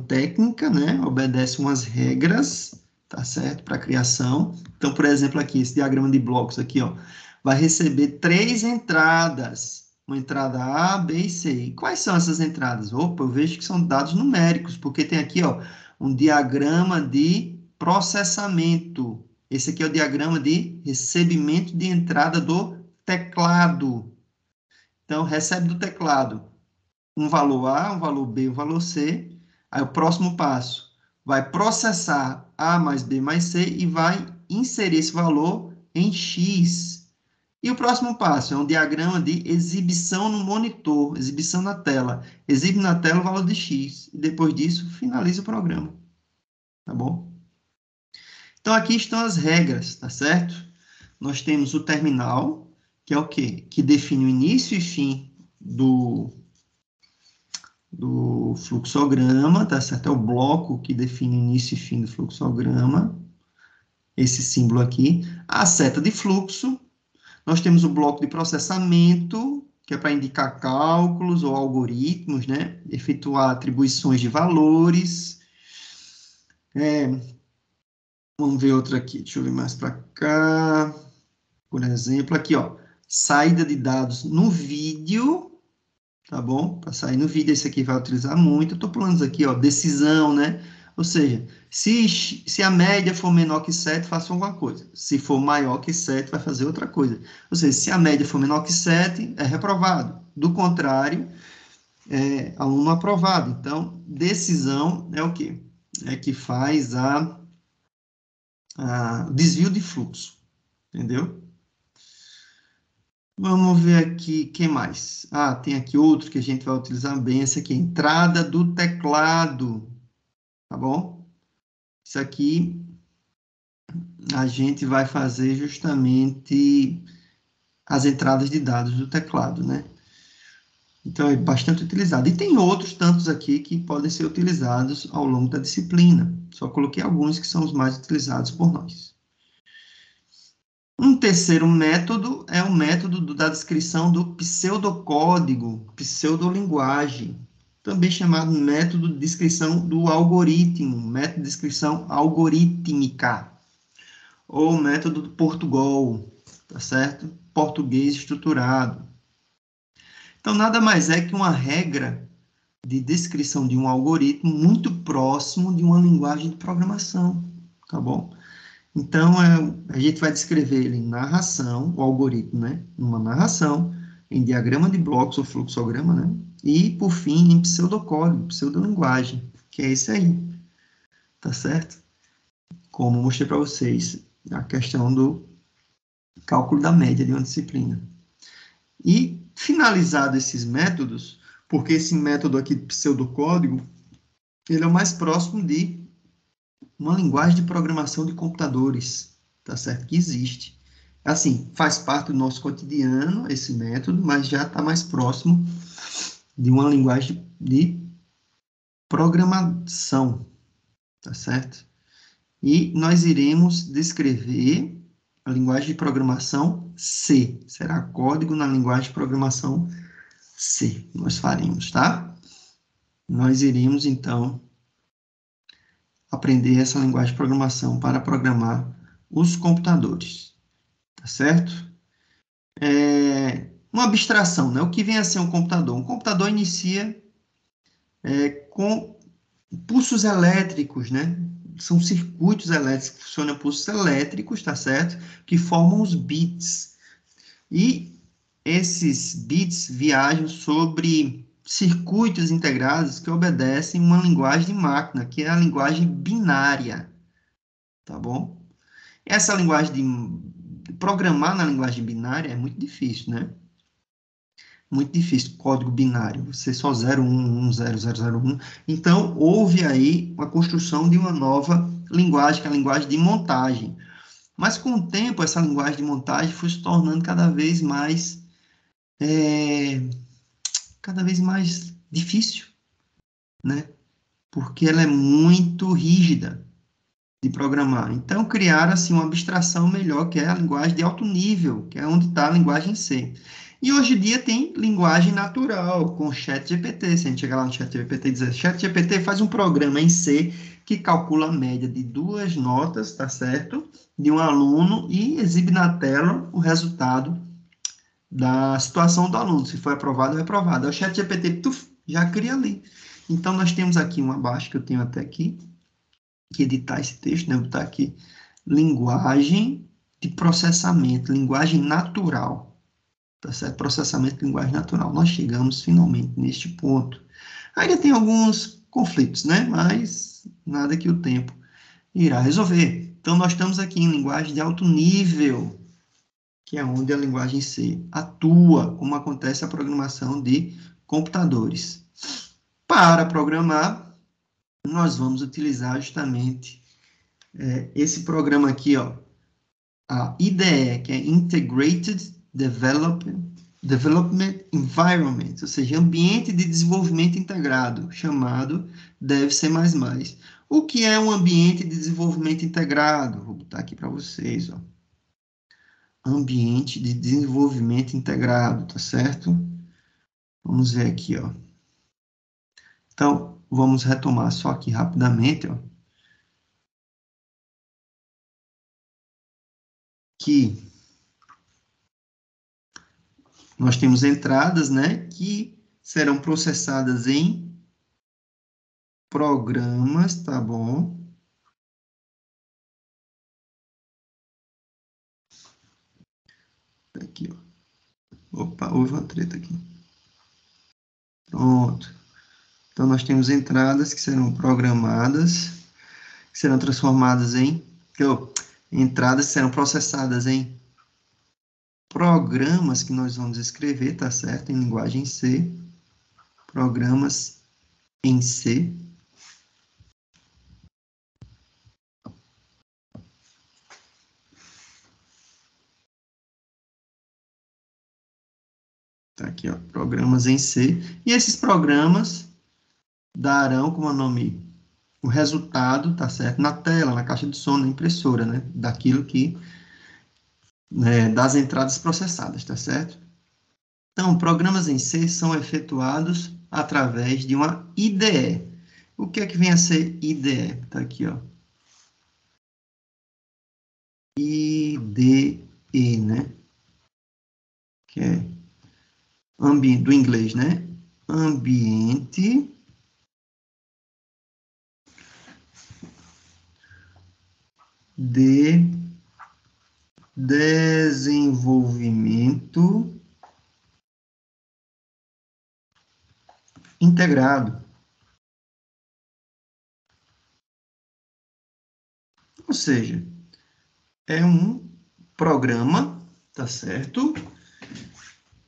técnica, né? Obedece umas regras, tá certo? Para a criação. Então, por exemplo, aqui, esse diagrama de blocos aqui, ó, vai receber 3 entradas. Uma entrada A, B e C. E quais são essas entradas? Opa, eu vejo que são dados numéricos, porque tem aqui, ó, um diagrama de processamento. Esse aqui é o diagrama de recebimento de entrada do teclado. Então, recebe do teclado um valor A, um valor B, um valor C. Aí, o próximo passo vai processar A mais B mais C e vai inserir esse valor em X. E o próximo passo é um diagrama de exibição no monitor, exibição na tela. Exibe na tela o valor de X. E depois disso, finaliza o programa. Tá bom? Então, aqui estão as regras, tá certo? Nós temos o terminal, que é o quê? Que define o início e fim do fluxograma, tá certo? É o bloco que define o início e fim do fluxograma. Esse símbolo aqui. A seta de fluxo. Nós temos o bloco de processamento, que é para indicar cálculos ou algoritmos, né? Efetuar atribuições de valores. Vamos ver outra aqui. Deixa eu ver mais para cá. Por exemplo, aqui, ó. Saída de dados no vídeo. Tá bom? Para sair no vídeo, esse aqui vai utilizar muito. Eu estou pulando isso aqui, ó, decisão, né? Ou seja, se a média for menor que 7, faça alguma coisa. Se for maior que 7, vai fazer outra coisa. Ou seja, se a média for menor que 7, é reprovado. Do contrário, é aluno aprovado. Então, decisão é o quê? É que faz o desvio de fluxo. Entendeu? Vamos ver aqui, quem mais? Ah, tem aqui outro que a gente vai utilizar bem, esse aqui, entrada do teclado, tá bom? Isso aqui a gente vai fazer justamente as entradas de dados do teclado, né? Então, é bastante utilizado. E tem outros tantos aqui que podem ser utilizados ao longo da disciplina. Só coloquei alguns que são os mais utilizados por nós. Um terceiro método é o método da descrição do pseudocódigo, pseudolinguagem, também chamado método de descrição do algoritmo, método de descrição algorítmica, ou método do Portugal, tá certo? Português estruturado. Então, nada mais é que uma regra de descrição de um algoritmo muito próximo de uma linguagem de programação, tá bom? Então, a gente vai descrever ele em narração, o algoritmo, né? Numa narração, em diagrama de blocos ou fluxograma, né? E, por fim, em pseudocódigo, pseudolinguagem, que é esse aí, tá certo? Como eu mostrei para vocês, a questão do cálculo da média de uma disciplina. E, finalizado esses métodos, porque esse método aqui de pseudocódigo, ele é o mais próximo de uma linguagem de programação de computadores, tá certo? Que existe. Assim, faz parte do nosso cotidiano esse método, mas já está mais próximo de uma linguagem de programação, tá certo? E nós iremos descrever a linguagem de programação C. Será código na linguagem de programação C. Nós faremos, tá? Nós iremos, então, aprender essa linguagem de programação para programar os computadores, tá certo? Uma abstração, né? O que vem a ser um computador? Um computador inicia com pulsos elétricos, né? São circuitos elétricos que funcionam pulsos elétricos, tá certo? Que formam os bits. E esses bits viajam sobre circuitos integrados que obedecem uma linguagem de máquina, que é a linguagem binária, tá bom? Essa linguagem de programar na linguagem binária é muito difícil, né? muito difícil, código binário, você só 0, 1, 1, 0, 0, 0, 1. Então, houve aí uma construção de uma nova linguagem, que é a linguagem de montagem. Mas, com o tempo, essa linguagem de montagem foi se tornando cada vez mais difícil, né? Porque ela é muito rígida de programar. Então, criaram assim, uma abstração melhor, que é a linguagem de alto nível, que é onde está a linguagem C. E hoje em dia tem linguagem natural, com o ChatGPT. Se a gente chegar lá no ChatGPT e dizer, ChatGPT faz um programa em C que calcula a média de 2 notas, tá certo? De um aluno e exibe na tela o resultado da situação do aluno, se foi aprovado ou reprovado. O ChatGPT já cria ali. Então, nós temos aqui um abaixo, que eu tenho até aqui, que editar esse texto, né? Vou botar aqui, linguagem de processamento, linguagem natural, tá certo? Processamento de linguagem natural. Nós chegamos finalmente neste ponto. Ainda tem alguns conflitos, né? Mas nada que o tempo irá resolver. Então, nós estamos aqui em linguagem de alto nível, que é onde a linguagem C atua, como acontece a programação de computadores. Para programar, nós vamos utilizar justamente esse programa aqui, ó, a IDE, que é Integrated Development Environment, ou seja, ambiente de desenvolvimento integrado, chamado DevC++. O que é um ambiente de desenvolvimento integrado? Vou botar aqui para vocês, ó. Ambiente de desenvolvimento integrado, tá certo? Vamos ver aqui, ó. Então, vamos retomar só aqui rapidamente, ó. Que nós temos entradas, né, que serão processadas em programas, tá bom? Aqui, ó. Opa, houve uma treta aqui. Pronto. Então, nós temos entradas que serão programadas, que serão transformadas em... entradas que serão processadas em programas que nós vamos escrever, tá certo? Em linguagem C. Programas em C. Tá aqui, ó, programas em C. E esses programas darão, como é o nome, o resultado, tá certo? Na tela, na caixa de som, na impressora, né? Daquilo que, das entradas processadas, tá certo? Então, programas em C são efetuados através de uma IDE. O que é que vem a ser IDE? Tá aqui, ó. IDE, né? Que é ambiente, do inglês, né? Ambiente de desenvolvimento integrado. Ou seja, é um programa, tá certo?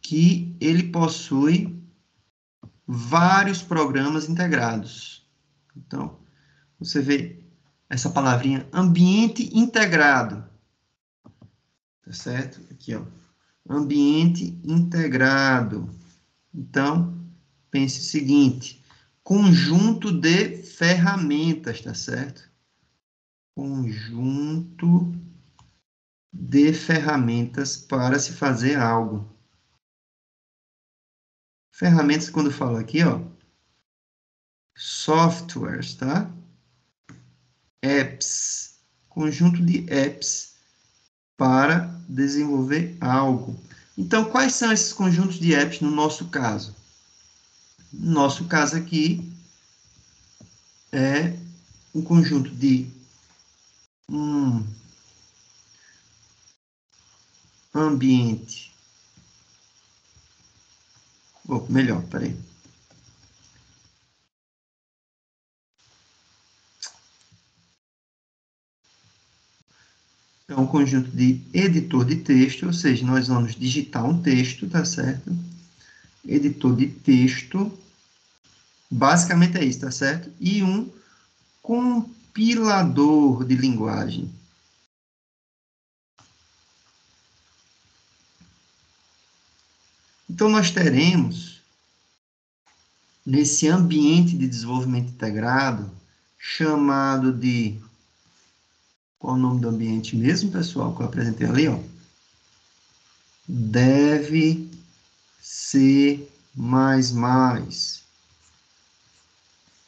Que ele possui vários programas integrados. Então, você vê essa palavrinha ambiente integrado, tá certo? Aqui, ó, ambiente integrado. Então, pense o seguinte, conjunto de ferramentas, tá certo? Conjunto de ferramentas para se fazer algo. Ferramentas, quando eu falo aqui, ó, softwares, tá? Apps, conjunto de apps para desenvolver algo. Então, quais são esses conjuntos de apps no nosso caso? No nosso caso aqui, é um conjunto de um ambiente. Melhor, peraí. É um conjunto de editor de texto, ou seja, nós vamos digitar um texto, tá certo? editor de texto, basicamente é isso, tá certo? E um compilador de linguagem. Então, nós teremos, nesse ambiente de desenvolvimento integrado, chamado de... Qual é o nome do ambiente mesmo, pessoal, que eu apresentei ali, ó? Deve ser mais.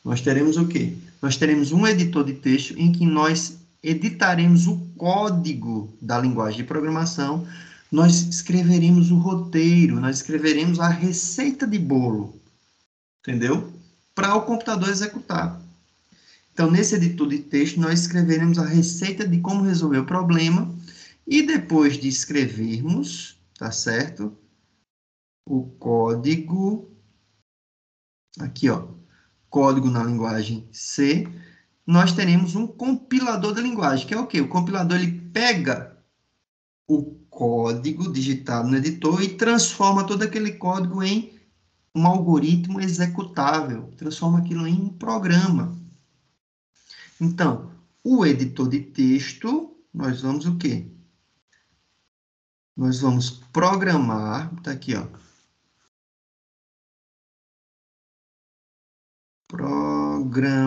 Nós teremos o quê? Nós teremos um editor de texto em que nós editaremos o código da linguagem de programação, nós escreveremos o roteiro, nós escreveremos a receita de bolo, entendeu? Para o computador executar. Então, nesse editor de texto, nós escreveremos a receita de como resolver o problema e depois de escrevermos, tá certo? O código, aqui, ó, código na linguagem C, nós teremos um compilador da linguagem, que é o quê? O compilador, ele pega o código digitado no editor e transforma todo aquele código em um algoritmo executável, transforma aquilo em um programa. Então, o editor de texto, nós vamos o quê? Nós vamos programar, tá aqui, ó. Programar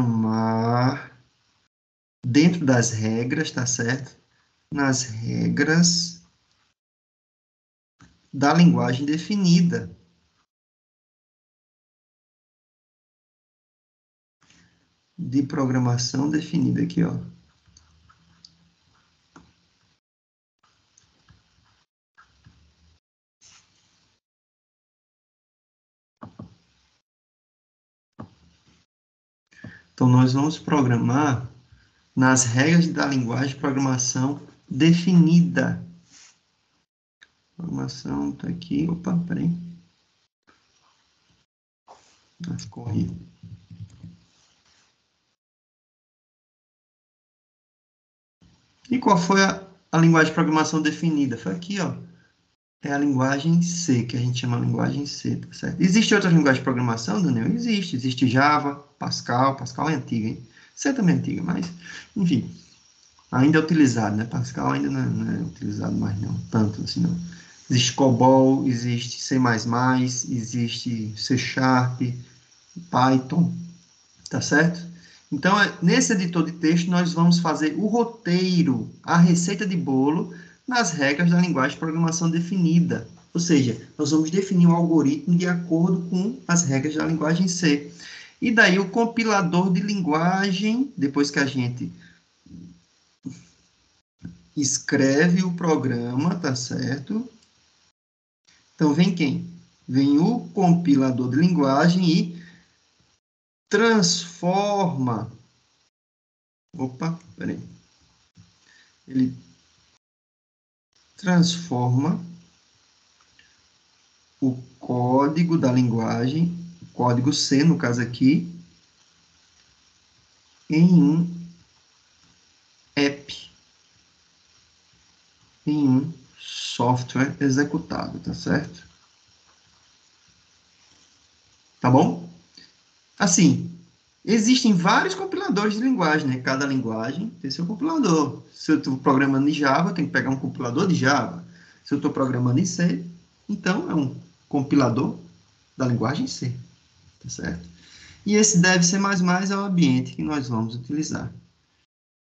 dentro das regras, tá certo? Nas regras da linguagem definida. De programação definida aqui, ó. Então, nós vamos programar nas regras da linguagem de programação definida. Programação tá aqui. Opa, peraí. Corri. E qual foi a linguagem de programação definida? Foi aqui, ó. É a linguagem C, que a gente chama de linguagem C, tá certo? Existe outra linguagem de programação, Daniel? Existe. Existe Java, Pascal. Pascal é antiga, hein? C também é antiga, mas, enfim, ainda é utilizado, né? Pascal ainda não é utilizado mais, não. Tanto assim, não. Existe COBOL, existe C++, existe C Sharp, Python, tá certo? Então, nesse editor de texto, nós vamos fazer o roteiro, a receita de bolo, nas regras da linguagem de programação definida. Ou seja, nós vamos definir o algoritmo de acordo com as regras da linguagem C. E daí o compilador de linguagem, depois que a gente escreve o programa, tá certo? Então, vem quem? Vem o compilador de linguagem e transforma. Opa, peraí. Ele transforma o código da linguagem, o código C, no caso aqui, em um app, em um software executável, tá certo? Tá bom? Assim, existem vários compiladores de linguagem, né? Cada linguagem tem seu compilador. Se eu estou programando em Java, eu tenho que pegar um compilador de Java. Se eu estou programando em C, então é um compilador da linguagem C, tá certo? E esse deve ser é o ambiente que nós vamos utilizar,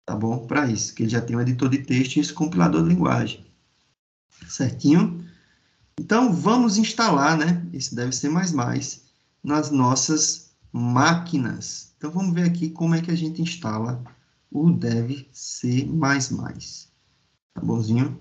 tá bom? Para isso, que ele já tem um editor de texto e esse compilador de linguagem, certinho? Então, vamos instalar, né? Esse deve ser nas nossas máquinas. Então, vamos ver aqui como é que a gente instala o deve ser. Tá bonzinho?